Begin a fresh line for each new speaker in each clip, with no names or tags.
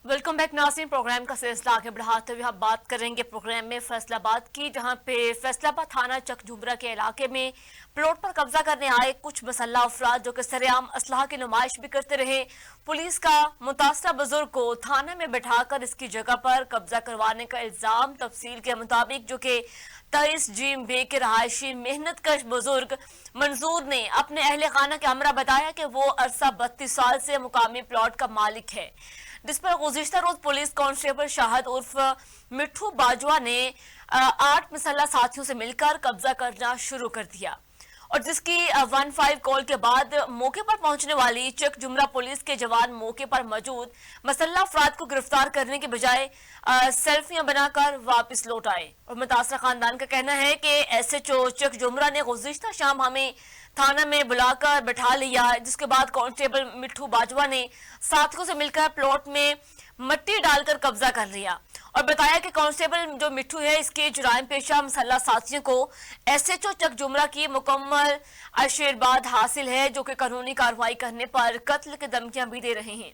Welcome back नाज़रीन। Programme का सिलसिला आगे बढ़ाते हुए हम बात करेंगे प्रोग्राम में फैसलाबाद की, जहां पे फैसलाबाद थाना चक झुमरा के इलाके में प्लॉट पर कब्जा करने आए कुछ मसल्ला अफराद जो कि सरेआम असलाह की नुमाइश भी करते रहे। पुलिस का मुतासरा बुजुर्ग को थाने में बैठाकर इसकी जगह पर कब्जा करवाने का इल्जाम। तफसील के मुताबिक जो कि 23 जीम बे के रहायशी मेहनत कश बुजुर्ग मंजूर ने अपने अहले खाना के हमरा बताया कि वो अरसा 32 साल से मुकामी प्लॉट का मालिक है, जिस पर गुज़िश्ता रोज पुलिस कांस्टेबल शाहद उर्फ मिठू बाजवा ने 8 मसल्ला साथियों से मिलकर कब्जा करना शुरू कर दिया और जिसकी 15 कॉल के बाद मौके पर पहुंचने वाली चक झुमरा पुलिस के जवान मौके पर मौजूद मसल्ला अफराद को गिरफ्तार करने के बजाय सेल्फियां बनाकर वापस लौट आए। और मुतासरा खानदान का कहना है कि SHO चक झुमरा ने गुज़िश्ता शाम हमें थाना में बुलाकर बैठा लिया, जिसके बाद कांस्टेबल मिठू बाजवा ने साथियों से मिलकर प्लॉट में मट्टी डालकर कब्जा कर लिया और बताया कि कांस्टेबल जो मिठू है इसके जुराइम पेशा मसल्ला साथियों को SHO चक झुमरा की मुकम्मल आशीर्वाद हासिल है, जो कि कानूनी कार्रवाई करने पर कत्ल की धमकियां भी दे रहे हैं।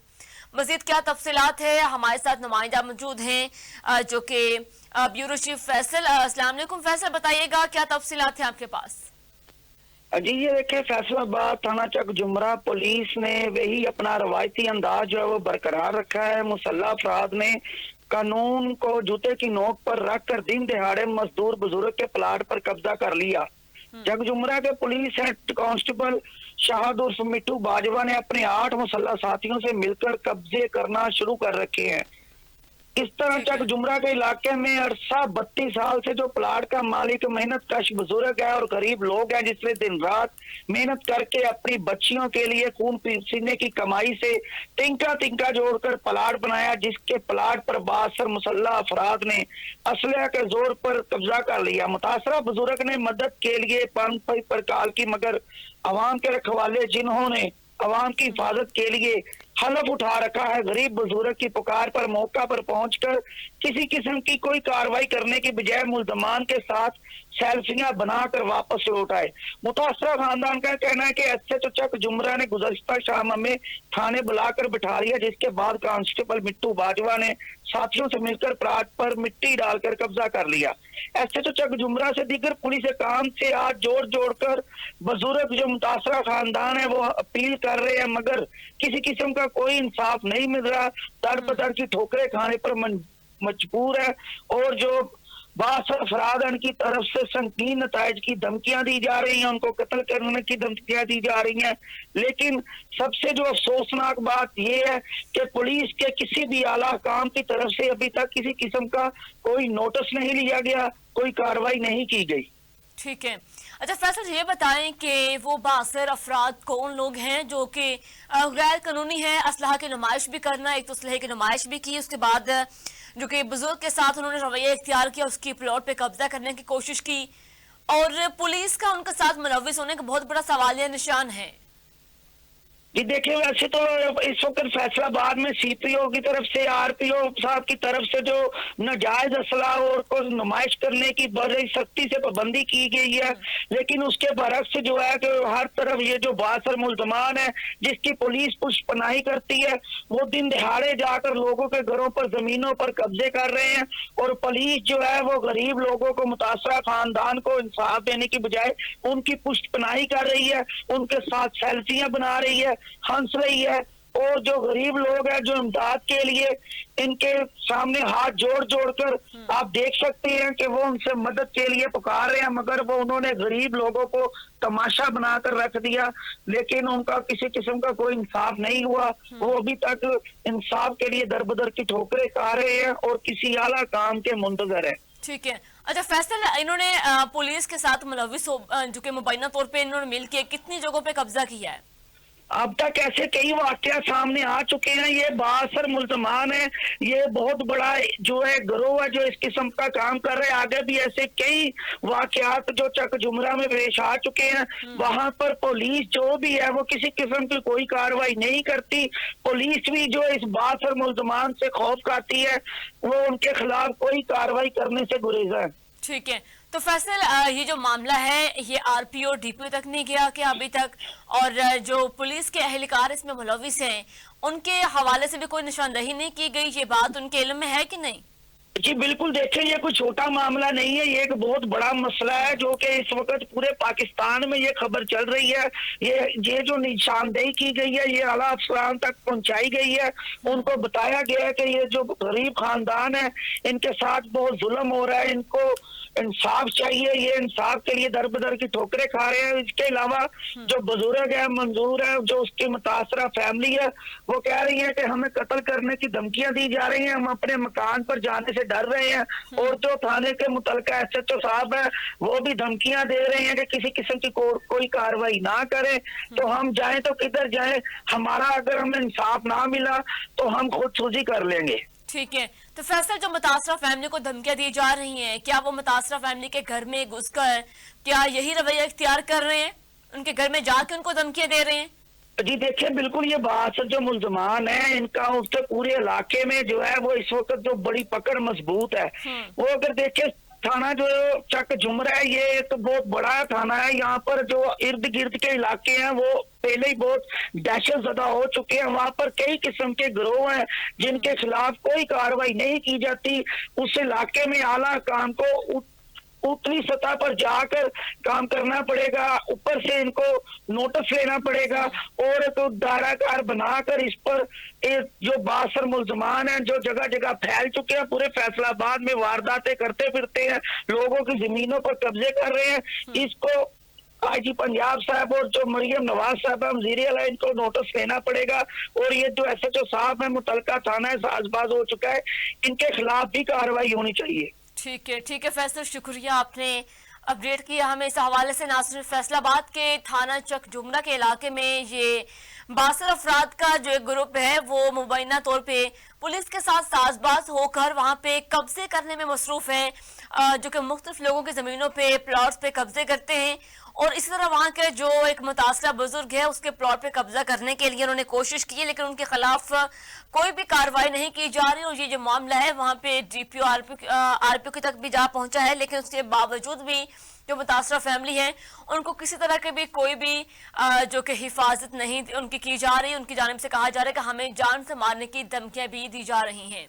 मजीद क्या तफसीलात है, हमारे साथ नुमाइंदा मौजूद हैं जो कि ब्यूरो चीफ फैसल। अस्सलाम वालेकुम फैसल, बताइएगा क्या तफसीलात हैं आपके पास?
जी ये देखे, फैसलाबाद थाना चक झुमरा पुलिस ने वही अपना रवायती अंदाज जो है वो बरकरार रखा है। मुसल्ला अफराद ने कानून को जूते की नोक पर रखकर दिन दिहाड़े मजदूर बुजुर्ग के प्लाट पर कब्जा कर लिया। चक झुमरा के पुलिस हेड कांस्टेबल शाहद उर्फ मिठू बाजवा ने अपने 8 मुसल्ला साथियों से मिलकर कब्जे करना शुरू कर रखे हैं। इस तरह चक झुमरा के इलाके में अरसा 32 साल से जो प्लाट का मालिक मेहनत कश बुजुर्ग है और गरीब लोग हैं, जिसने दिन रात मेहनत करके अपनी बच्चियों के लिए खून पसीने की कमाई से तिनका जोड़कर प्लाट बनाया, जिसके प्लाट पर बासर मुसल्ला अफराद ने असलहा के जोर पर कब्जा कर लिया। मुतासरा बुजुर्ग ने मदद के लिए 5 पर कॉल की, मगर अवाम के रखवाले जिन्होंने अवाम की हिफाजत के लिए हलफ उठा रखा है, गरीब बुजुर्ग की पुकार पर मौका पर पहुंचकर किसी किस्म की कोई कार्रवाई करने की बजाय मुल्जमान के साथ सेल्फियां बनाकर वापस लौट आए। मुतासरा खानदान का कहना है कि SHO चक झुमरा ने गुज़श्ता शाम हमें थाने बुलाकर बिठा लिया, जिसके बाद कांस्टेबल मिट्टू बाजवा ने साथियों से मिलकर प्लाट पर मिट्टी डालकर कब्जा कर लिया। SHO चक झुमरा से दीगर पुलिस काम से आज जोड़ कर बुजुर्ग जो मुतासरा खानदान है वो अपील कर रहे हैं, मगर किसी किस्म का कोई इंसाफ नहीं मिल रहा। दर बदर की ठोकरें खाने पर मजबूर है और जो बासर अफराद की तरफ से संगीन नताइज की धमकियां दी जा रही हैं, उनको कत्ल करने की धमकियां दी जा रही हैं। लेकिन सबसे जो अफसोसनाक बात यह है कि पुलिस के किसी भी आला काम की तरफ से अभी तक किसी किस्म का कोई नोटिस नहीं लिया गया, कोई कार्रवाई नहीं की गई।
ठीक है, अच्छा फैसल ये बताएं कि वो बासर अफराद कौन लोग हैं जो कि गैर कानूनी है असलहा की नुमाइश भी करना, एक तो असलहे की नुमाइश भी की, उसके बाद जो कि बुजुर्ग के साथ उन्होंने रवैया इख्तियार किया, उसकी प्लॉट पे कब्जा करने की कोशिश की और पुलिस का उनके साथ मुलव्विस होने का बहुत बड़ा सवालिया निशान है।
जी देखिए, वैसे तो इस वक्त फैसलाबाद में CPO की तरफ से RPO साहब की तरफ से जो नाजायज असला और को नुमाइश करने की बड़ी सख्ती से पाबंदी की गई है, लेकिन उसके बरक्स जो है कि हर तरफ ये जो बासर मुल्जमान है जिसकी पुलिस पुष्पनाही करती है, वो दिन दिहाड़े जाकर लोगों के घरों पर जमीनों पर कब्जे कर रहे हैं और पुलिस जो है वो गरीब लोगों को मुतासरा खानदान को इंसाफ देने की बजाय उनकी पुष्पनाही कर रही है, उनके साथ सेल्फियां बना रही है, हंस रही है और जो गरीब लोग हैं जो इमदाद के लिए इनके सामने हाथ जोड़ कर आप देख सकते हैं कि वो उनसे मदद के लिए पुकार रहे हैं, मगर वो उन्होंने गरीब लोगों को तमाशा बनाकर रख दिया, लेकिन उनका किसी किस्म का कोई इंसाफ नहीं हुआ। वो अभी तक इंसाफ के लिए दर बदर की ठोकरें खा रहे हैं और किसी आला काम के मुंतजर है।
ठीक है, अच्छा फैसल, इन्होंने पुलिस के साथ मुलव्विस जो कि मुबैना तौर पे इन्होंने मिलकर कितनी जगहों पे कब्जा किया है?
अब तक ऐसे कई वाकया सामने आ चुके हैं। ये बासर मुल्जमान है, ये बहुत बड़ा जो है गिरोह है जो इस किस्म का काम कर रहे हैं। आगे भी ऐसे कई वाकयात जो चक झुमरा में पेश आ चुके हैं, वहां पर पुलिस जो भी है वो किसी किस्म की कोई कार्रवाई नहीं करती। पुलिस भी जो इस बासर मुल्जमान से खौफ खाती है, वो उनके खिलाफ कोई कार्रवाई करने से गुरेजा है।
ठीक है, तो फैसल ये जो मामला है ये आरपीओ डीपीओ तक नहीं गया क्या अभी तक? और जो पुलिस के एहलकार इसमें मुलविस हैं उनके हवाले से भी कोई निशानदही नहीं की गई, ये बात उनके इल्म में है कि नहीं?
जी बिल्कुल, देखें ये कोई छोटा मामला नहीं है, ये एक बहुत बड़ा मसला है जो कि इस वक्त पूरे पाकिस्तान में ये खबर चल रही है। ये जो निशानदेही की गई है ये आला अफसरान तक पहुंचाई गई है। उनको बताया गया है कि ये जो गरीब खानदान है इनके साथ बहुत जुल्म हो रहा है, इनको इंसाफ चाहिए, ये इंसाफ के लिए दर बदर की ठोकरें खा रहे हैं। इसके अलावा जो बुजुर्ग है, मंजूर है, जो उसकी मुतासरा फैमिली है, वो कह रही है कि हमें कत्ल करने की धमकियां दी जा रही हैं, हम अपने मकान पर जाने से डर रहे हैं। और जो थाने के मुतलका एसएचओ साहब है वो भी धमकियां दे रहे हैं कि किसी किस्म की कोई कार्रवाई ना करें तो हम जाएं तो किधर जाएं, हमारा अगर हमें इंसाफ ना मिला तो हम खुदकुशी कर लेंगे।
ठीक है, तो फैसल जो मुतासरा फैमिली को धमकियां दी जा रही हैं, क्या वो मुतासरा फैमिली के घर में घुसकर क्या यही रवैया इख्तियार कर रहे हैं, उनके घर में जाके उनको धमकियां दे रहे हैं?
जी देखिए, बिल्कुल ये बात जो मुल्जमान है इनका उसके पूरे इलाके में जो है वो इस वक्त जो बड़ी पकड़ मजबूत है। वो अगर देखे थाना जो चक झुमरा है ये एक बहुत बड़ा थाना है, यहाँ पर जो इर्द गिर्द के इलाके हैं वो पहले ही बहुत दहशत ज़दा हो चुके हैं। वहाँ पर कई किस्म के गिरोह हैं जिनके खिलाफ कोई कार्रवाई नहीं की जाती। उस इलाके में आला काम को ऊपरी सतह पर जाकर काम करना पड़ेगा, ऊपर से इनको नोटिस लेना पड़ेगा और तो दायराकार बनाकर इस पर जो बासर मुल्जमान हैं जो जगह जगह फैल चुके हैं, पूरे फैसलाबाद में वारदातें करते फिरते हैं, लोगों की जमीनों पर कब्जे कर रहे हैं, इसको आईजी पंजाब साहब और जो मरियम नवाज साहब वजीर आला इनको नोटिस लेना पड़ेगा। और ये जो एसएचओ साहब है मुतलका थाना है साजबाज हो चुका है, इनके खिलाफ भी कार्रवाई होनी चाहिए।
ठीक है फैसल, शुक्रिया आपने अपडेट किया हमें इस हवाले से। ना सिर्फ फैसलाबाद के थाना चक झुमरा के इलाके में ये 62 अफराद का जो एक ग्रुप है वो मुबैना तौर पे पुलिस के साथ साजबाज होकर वहां पे कब्जे करने में मसरूफ है, जो कि मुख्तलिफ लोगों की जमीनों पे प्लॉट्स पे कब्जे करते हैं। और इसी तरह वहां के जो एक मुतासरा बुजुर्ग है उसके प्लॉट पे कब्जा करने के लिए उन्होंने कोशिश की है, लेकिन उनके खिलाफ कोई भी कार्रवाई नहीं की जा रही। और ये जो मामला है वहां पे डीपीओ आरपीओ की तक भी जा पहुंचा है, लेकिन उसके बावजूद भी जो मुतासरा फैमिली है उनको किसी तरह के भी कोई भी जो कि हिफाजत नहीं उनकी की जा रही। उनकी जानिब से कहा जा रहा है कि हमें जान से मारने की धमकियां भी दी जा रही हैं।